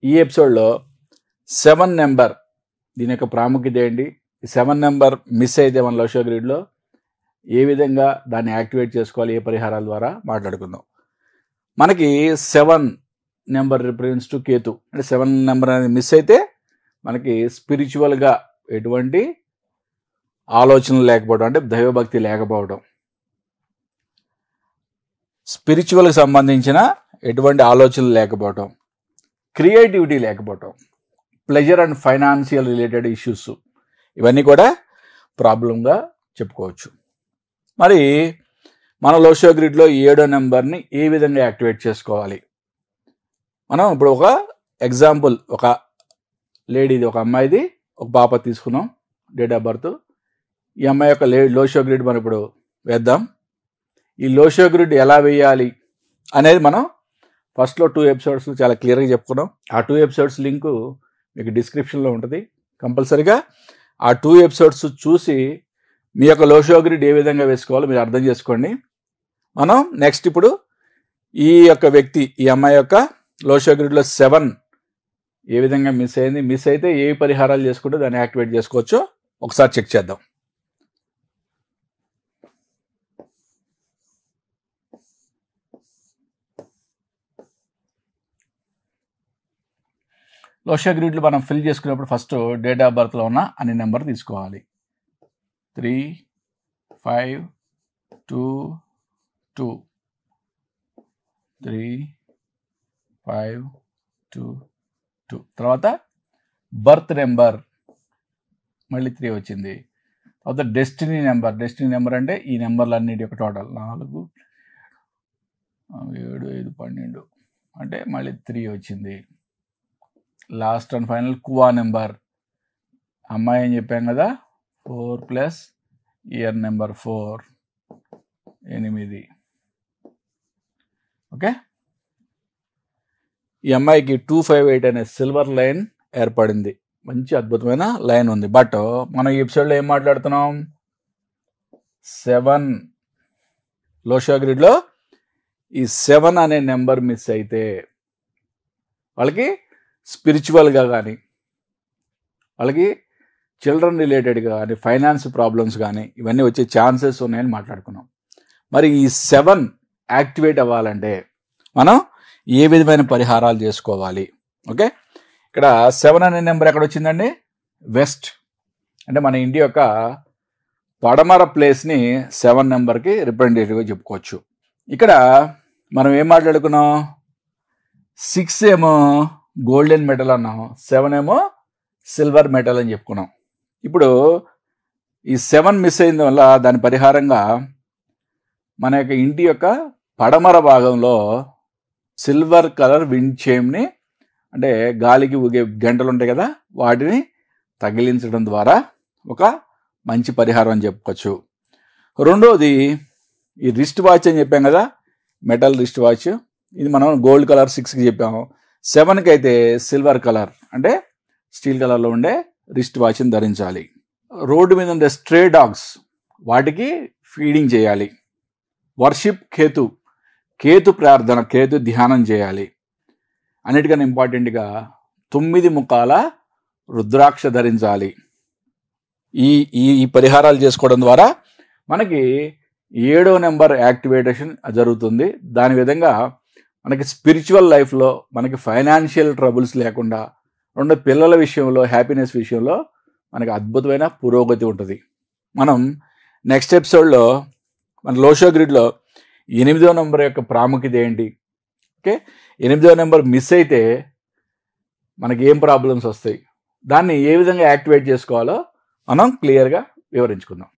ఈ ఎపిసోడ్లో 7 నెంబర్ దీని యొక్క ప్రాముఖ్యత ఏంటి, 7 నెంబర్ మిస్ అయితే మన లోషో గ్రిడ్లో ఏ విధంగా దాన్ని యాక్టివేట్ చేసుకోవాలి, ఏ పరిహారాల ద్వారా మాట్లాడుకుందాం. మనకి 7 నెంబర్ రిప్రజెంట్స్ టు కేతు. అంటే 7 నెంబర్ అనేది మిస్ అయితే మనకి స్పిరిచువల్గా ఎటువంటి ఆలోచనలు లేకపోవడం, అంటే దైవభక్తి లేకపోవడం, స్పిరిచువల్కి సంబంధించిన ఎటువంటి ఆలోచనలు లేకపోవడం, క్రియేటివిటీ లేకపోవడం, pleasure and financial related issues, ఇవన్నీ కూడా ప్రాబ్లంగా చెప్పుకోవచ్చు. మరి మన లోషో గ్రిడ్లో 7వ నెంబర్ని ఏ విధంగా యాక్టివేట్ చేసుకోవాలి? మనం ఇప్పుడు ఒక ఎగ్జాంపుల్, ఒక లేడీది, ఒక అమ్మాయిది, ఒక పాప తీసుకున్నాం డేట్ ఆఫ్ బర్త్. ఈ అమ్మాయి యొక్క లోషో గ్రిడ్ మనం ఇప్పుడు వేద్దాం. ఈ లోషో గ్రిడ్ ఎలా వేయాలి అనేది మనం ఫస్ట్లో 2 ఎపిసోడ్స్ చాలా క్లియర్గా చెప్పుకున్నాం. ఆ 2 ఎపిసోడ్స్ లింకు మీకు డిస్క్రిప్షన్లో ఉంటుంది. కంపల్సరీగా ఆ 2 ఎపిసోడ్స్ చూసి మీ యొక్క లోషో గ్రిడ్ ఏ విధంగా వేసుకోవాలో మీరు అర్థం చేసుకోండి. మనం నెక్స్ట్ ఇప్పుడు ఈ యొక్క వ్యక్తి, ఈ అమ్మాయి యొక్క లోషో గ్రిడ్లో 7 ఏ విధంగా మిస్ అయింది, మిస్ అయితే ఏ పరిహారాలు చేసుకుంటే దాన్ని యాక్టివేట్ చేసుకోవచ్చో ఒకసారి చెక్ చేద్దాం. లోషో గ్రిడ్లు మనం ఫిల్ చేసుకునేప్పుడు ఫస్ట్ డేట్ ఆఫ్ బర్త్లో ఉన్న అన్ని నెంబర్ తీసుకోవాలి. 3, 5, 2, 2, 3, 5, 2, 2. తర్వాత బర్త్ నెంబర్ మళ్ళీ 3 వచ్చింది. తర్వాత డెస్టినీ నెంబర్ అంటే ఈ నెంబర్లు అన్నిటి యొక్క టోటల్ 4, 7, 5, 12 అంటే మళ్ళీ 3 వచ్చింది. Last and final Kuan number, అమ్మాయి అని చెప్పాం కదా, 4 ప్లస్ ఇయర్ నెంబర్ 4, 8. ఓకే, ఈ అమ్మాయికి 258 అనే సిల్వర్ లైన్ ఏర్పడింది. మంచి అద్భుతమైన లైన్ ఉంది. బట్ మనం ఈ ఎపిసోడ్లో ఏం మాట్లాడుతున్నాం, 7 లోషో గ్రిడ్లో ఈ 7 అనే నెంబర్ మిస్ అయితే వాళ్ళకి స్పిరిచువల్గా కానీ, వాళ్ళకి చిల్డ్రన్ రిలేటెడ్గా కానీ, ఫైనాన్స్ ప్రాబ్లమ్స్ కానీ ఇవన్నీ వచ్చే ఛాన్సెస్ ఉన్నాయని మాట్లాడుకున్నాం. మరి ఈ 7 యాక్టివేట్ అవ్వాలంటే మనం ఏ విధమైన పరిహారాలు చేసుకోవాలి? ఓకే, ఇక్కడ 7 అనే నెంబర్ ఎక్కడ వచ్చిందండి? వెస్ట్, అంటే మన ఇండియా యొక్క పడమర ప్లేస్ని 7 నెంబర్కి రిప్రజెంటేటివ్గా చెప్పుకోవచ్చు. ఇక్కడ మనం ఏం మాట్లాడుకున్నాం, 6 ఏమో గోల్డెన్ మెటల్ అన్నాం, 7 ఏమో సిల్వర్ మెటల్ అని చెప్పుకున్నాం. ఇప్పుడు ఈ 7 మిస్ అయిన వల్ల దాని పరిహారంగా మన యొక్క ఇంటి యొక్క పడమర భాగంలో సిల్వర్ కలర్ విండ్ చైమ్ని, అంటే గాలికి ఊగే గంటలు ఉంటాయి కదా, వాటిని తగిలించడం ద్వారా ఒక మంచి పరిహారం అని చెప్పుకోవచ్చు. రెండోది ఈ రిస్ట్ వాచ్ అని చెప్పాం కదా, మెటల్ రిస్ట్ వాచ్, ఇది మనం గోల్డ్ కలర్ 6కి చెప్పాము. 7కి అయితే సిల్వర్ కలర్ అంటే స్టీల్ కలర్లో ఉండే రిస్ట్ వాచ్ని ధరించాలి. రోడ్డు మీద ఉండే స్ట్రే డాగ్స్, వాటికి ఫీడింగ్ చేయాలి. వర్షిప్ కేతు ప్రార్థన, కేతు ధ్యానం చేయాలి. అన్నిటికన్నా ఇంపార్టెంట్గా 9 ముఖాల రుద్రాక్ష ధరించాలి. ఈ పరిహారాలు చేసుకోవడం ద్వారా మనకి 7వ నెంబర్ యాక్టివేషన్ జరుగుతుంది. దాని విధంగా మనకి స్పిరిచువల్ లైఫ్లో మనకి ఫైనాన్షియల్ ట్రబుల్స్ లేకుండా, రెండు పిల్లల విషయంలో, హ్యాపీనెస్ విషయంలో మనకి అద్భుతమైన పురోగతి ఉంటుంది. మనం నెక్స్ట్ ఎపిసోడ్లో మన లోషో గ్రిడ్లో 8వ నెంబర్ యొక్క ప్రాముఖ్యత ఏంటి, ఓకే, 8వ నెంబర్ మిస్ అయితే మనకి ఏం ప్రాబ్లమ్స్ వస్తాయి, దాన్ని ఏ విధంగా యాక్టివేట్ చేసుకోవాలో మనం క్లియర్గా వివరించుకుందాం.